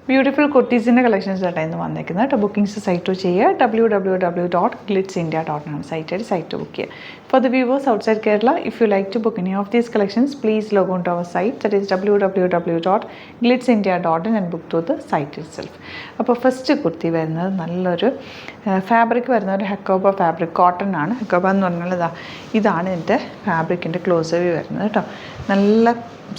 Beautiful കുർത്തീസിൻ്റെ collections ആയിട്ട് ഇന്ന് വന്നേക്കുന്നത് കേട്ടോ. ബുക്കിംഗ്സ് സൈറ്റ് ചെയ്യുക www.glitzindia.in ആണ് സൈറ്റ് ബുക്ക് ചെയ്യുക. For the viewers outside Kerala, if you like to book any of these collections, please log on to our site, that is www.glitzindia.in and book through the site itself. അപ്പോൾ first kurti വരുന്നത് നല്ലൊരു fabric വരുന്ന ഒരു Hakoba fabric cotton ആണ്. ഹെക്കോബ എന്ന് പറഞ്ഞാൽ ഇതാണ് ഇതിൻ്റെ ഫാബ്രിക്കിൻ്റെ ക്ലോസ് വ്യൂ വരുന്നത് കേട്ടോ. നല്ല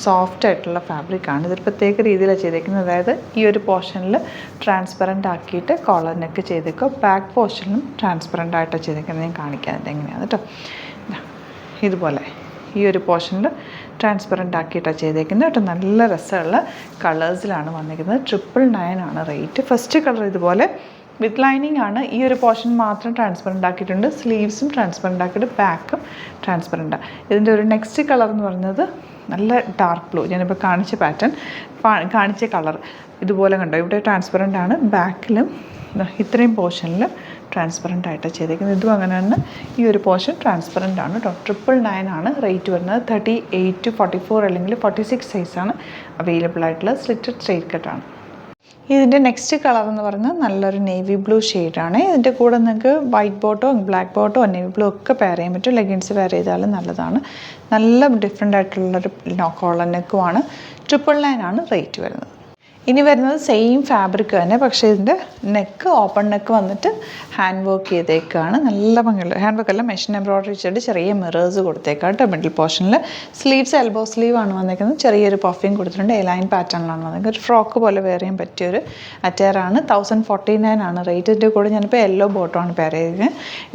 സോഫ്റ്റ് ആയിട്ടുള്ള ഫാബ്രിക്കാണ്. ഇതൊരു പ്രത്യേക രീതിയിലാണ് ചെയ്തേക്കുന്നത്. അതായത് ഈ ഒരു പോർഷനിൽ ട്രാൻസ്പെറൻ്റ് ആക്കിയിട്ട് കോളർ നെക്ക് ചെയ്തേക്കുക, ബാക്ക് പോർഷനിലും ട്രാൻസ്പെറൻ്റ് ആയിട്ടാണ് ചെയ്തേക്കുന്നത്. ഞാൻ കാണിക്കാം അതിൻ്റെ എങ്ങനെയാണ് കേട്ടോ. ഇതുപോലെ ഈ ഒരു പോർഷനിൽ ട്രാൻസ്പെറൻ്റ് ആക്കിയിട്ടാണ് ചെയ്തേക്കുന്നത് കേട്ടോ. നല്ല രസമുള്ള കളേഴ്സിലാണ് വന്നിരിക്കുന്നത്. 999 ആണ് റേറ്റ്. ഫസ്റ്റ് കളർ ഇതുപോലെ വിത്ത് ലൈനിങ് ആണ്. ഈ ഒരു പോർഷൻ മാത്രം ട്രാൻസ്പെറൻ്റ് ആക്കിയിട്ടുണ്ട്. സ്ലീവ്സും ട്രാൻസ്പെറൻ്റ് ആക്കിയിട്ട് ബാക്കും ട്രാൻസ്പെറൻ്റാണ്. ഇതിൻ്റെ ഒരു നെക്സ്റ്റ് കളർ എന്ന് പറയുന്നത് നല്ല ഡാർക്ക് ബ്ലൂ. ഞാനിപ്പോൾ കാണിച്ച പാറ്റേൺ കാണിച്ച കളർ ഇതുപോലെ കണ്ടോ. ഇവിടെ ട്രാൻസ്പെറൻ്റ് ആണ്, ബാക്കിലും ഇത്രയും പോർഷനിൽ ട്രാൻസ്പെറൻ്റ് ആയിട്ടാണ് ചെയ്തേക്കുന്നത്. ഇതും അങ്ങനെ തന്നെ ഈ ഒരു പോർഷൻ ട്രാൻസ്പെറൻ്റ് ആണ് കേട്ടോ. 999 ആണ് റേറ്റ് വരുന്നത്. 38 to 44 അല്ലെങ്കിൽ 46 സൈസാണ് അവൈലബിൾ ആയിട്ടുള്ള സ്ലിറ്റഡ് സ്ട്രെയിറ്റ് കട്ടാണ്. ഇതിൻ്റെ നെക്സ്റ്റ് കളർ എന്ന് പറയുന്നത് നല്ലൊരു നേവി ബ്ലൂ ഷെയ്ഡാണ്. ഇതിൻ്റെ കൂടെ നിങ്ങൾക്ക് വൈറ്റ് ബോട്ടോ ബ്ലാക്ക് ബോട്ടോ നേവി ബ്ലൂ ഒക്കെ പെയർ ചെയ്യാൻ പറ്റും. ലെഗിൻസ് പെയർ ചെയ്താലും നല്ലതാണ്. നല്ല ഡിഫറെൻ്റ് ആയിട്ടുള്ളൊരു കോളർ നെക്കുമാണ്. 999 ആണ് റേറ്റ് വരുന്നത്. ഇനി വരുന്നത് സെയിം ഫാബ്രിക് തന്നെ, പക്ഷേ ഇതിൻ്റെ നെക്ക് ഓപ്പൺ നെക്ക് വന്നിട്ട് ഹാൻഡ് വർക്ക് ചെയ്തേക്കാണ്. നല്ല ഭംഗിയുള്ള ഹാൻഡ് വർക്ക് അല്ല, മെഷീൻ എംബ്രോയ്ഡറി വെച്ചിട്ട് ചെറിയ മിറേഴ്സ് കൊടുത്തേക്കാണ് കേട്ടോ. മിഡിൽ പോർഷനിൽ സ്ലീവ്സ് എൽബോ സ്ലീവ് ആണ് വന്നേക്കുന്നത്. ചെറിയൊരു പഫിങ് കൊടുത്തിട്ടുണ്ട്. എലൈൻ പാറ്റേണിലാണ് വന്നേക്കുന്നത്. ഒരു ഫ്രോക്ക് പോലെ വെയർ ചെയ്യാൻ പറ്റിയൊരു അറ്റയറാണ്. 1049 ആണ് റേറ്റ്. ഇതിൻ്റെ കൂടെ ഞാനിപ്പോൾ യെല്ലോ ബോട്ടമാണ് പെയർ ചെയ്തത്.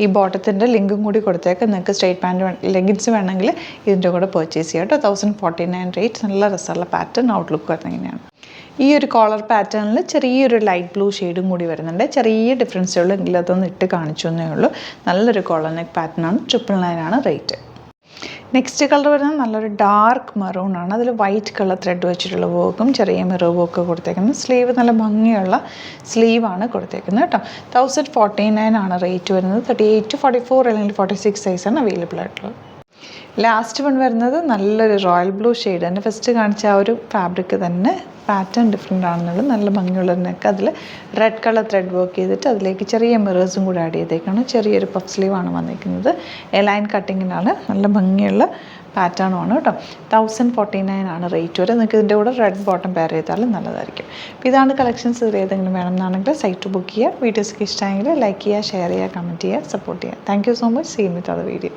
ഈ ബോട്ടത്തിൻ്റെ ലിങ്കും കൂടി കൊടുത്തേക്കാം. നിങ്ങൾക്ക് സ്ട്രേറ്റ് പാൻറ്റ് ലെഗിൻസ് വേണമെങ്കിൽ ഇതിൻ്റെ കൂടെ പർച്ചേസ് ചെയ്യാം കേട്ടോ. 1049 റേറ്റ്. നല്ല രസമുള്ള പാറ്റേൺ. ഔട്ട്ലുക്ക് വരുന്നത് ഇങ്ങനെയാണ്. ഈ ഒരു കോളർ പാറ്റേണിൽ ചെറിയൊരു ലൈറ്റ് ബ്ലൂ ഷെയ്ഡും കൂടി വരുന്നുണ്ട്. ചെറിയ ഡിഫറൻസേ ഉള്ളൂ, എങ്കിലും അതൊന്ന് ഇട്ട് കാണിച്ചു എന്നേ ഉള്ളൂ. നല്ലൊരു കോളർ നെക്ക് പാറ്റേൺ ആണ്. 999 ആണ് റേറ്റ്. നെക്സ്റ്റ് കളർ വരുന്നത് നല്ലൊരു ഡാർക്ക് മെറൂൺ ആണ്. അതിൽ വൈറ്റ് കളർ ത്രെഡ് വെച്ചിട്ടുള്ള വർക്കും ചെറിയ മിറർ വർക്ക് കൊടുത്തേക്കുന്നത്. സ്ലീവ് നല്ല ഭംഗിയുള്ള സ്ലീവാണ് കൊടുത്തേക്കുന്നത് കേട്ടോ. 1049 ആണ് റേറ്റ് വരുന്നത്. 38 to 44 അല്ലെങ്കിൽ 46 സൈസാണ് അവൈലബിൾ ആയിട്ടുള്ളത്. ലാസ്റ്റ് വൺ വരുന്നത് നല്ലൊരു റോയൽ ബ്ലൂ ഷെയ്ഡ് തന്നെ. ഫസ്റ്റ് കാണിച്ച ആ ഒരു ഫാബ്രിക് തന്നെ പാറ്റേൺ ഡിഫറെൻ്റ് ആണെന്നുള്ളത്. നല്ല ഭംഗിയുള്ള നെക്ക്. അതിൽ റെഡ് കളർ ത്രെഡ് വർക്ക് ചെയ്തിട്ട് അതിലേക്ക് ചെറിയ മിറേഴ്സും കൂടി ആഡ് ചെയ്തേക്കാണ്. ചെറിയൊരു പഫ് സ്ലീവാണ് വന്നിരിക്കുന്നത്. എലൈൻ കട്ടിങ്ങിനാണ്. നല്ല ഭംഗിയുള്ള പാറ്റേണുമാണ് കേട്ടോ. 1049 ആണ് റേറ്റ് വരെ. നിങ്ങൾക്ക് ഇതിൻ്റെ കൂടെ റെഡ് ബോട്ടം പെയർ ചെയ്താലും നല്ലതായിരിക്കും. അപ്പോൾ ഇതാണ് കളക്ഷൻസ്. ഇത് ഏതെങ്കിലും വേണമെന്നാണെങ്കിൽ സൈറ്റ് ബുക്ക് ചെയ്യുക. വീഡിയോസൊക്കെ ഇഷ്ടമായെങ്കിൽ ലൈക്ക് ചെയ്യുക, ഷെയർ ചെയ്യുക, കമൻറ്റ് ചെയ്യുക, സപ്പോർട്ട് ചെയ്യുക. Thank you so much. See with other video.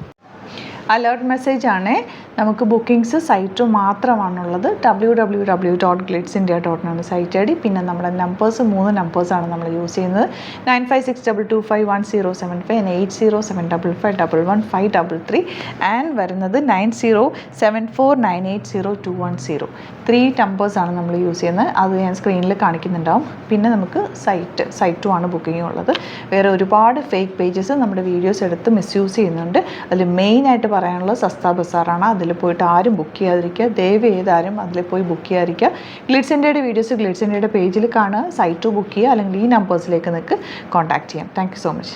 Alert message ആണ്. നമുക്ക് ബുക്കിംഗ്സ് സൈറ്റ് മാത്രമാണുള്ളത്. www.glitzindia.in ആണ് സൈറ്റ് ഐ ഡി. പിന്നെ നമ്മുടെ നമ്പേഴ്സ് 3 നമ്പേഴ്സാണ് നമ്മൾ യൂസ് ചെയ്യുന്നത്. 9562251075 and 8075551153 ആൻഡ് വരുന്നത് 9074980210. 3 നമ്പേഴ്സാണ് നമ്മൾ യൂസ് ചെയ്യുന്നത്. അത് ഞാൻ സ്ക്രീനിൽ കാണിക്കുന്നുണ്ടാവും. പിന്നെ നമുക്ക് സൈറ്റും ആണ് ബുക്കിംഗ് ഉള്ളത്. വേറെ ഒരുപാട് ഫേക്ക് പേജസ് നമ്മുടെ വീഡിയോസ് എടുത്ത് മിസ്യൂസ് ചെയ്യുന്നുണ്ട്. അതിൽ മെയിനായിട്ട് പറയാനുള്ളത് സസ്ത ബസാറാണ്. അതിൽ പോയിട്ട് ആരും ബുക്ക് ചെയ്യാതിരിക്കുക. ദയവ് ചെയ്താരും അതിൽ പോയി ബുക്ക് ചെയ്യാതിരിക്കുക. ഗ്ലിറ്റ്സ് ഇന്ത്യയുടെ വീഡിയോസ് ഗ്ലിറ്റ്സ് ഇന്ത്യയുടെ പേജിൽ കാണുക. സൈറ്റ് ബുക്ക് ചെയ്യുക, അല്ലെങ്കിൽ ഈ നമ്പേഴ്സിലേക്ക് നിങ്ങൾക്ക് കോൺടാക്ട് ചെയ്യാം. Thank you so much.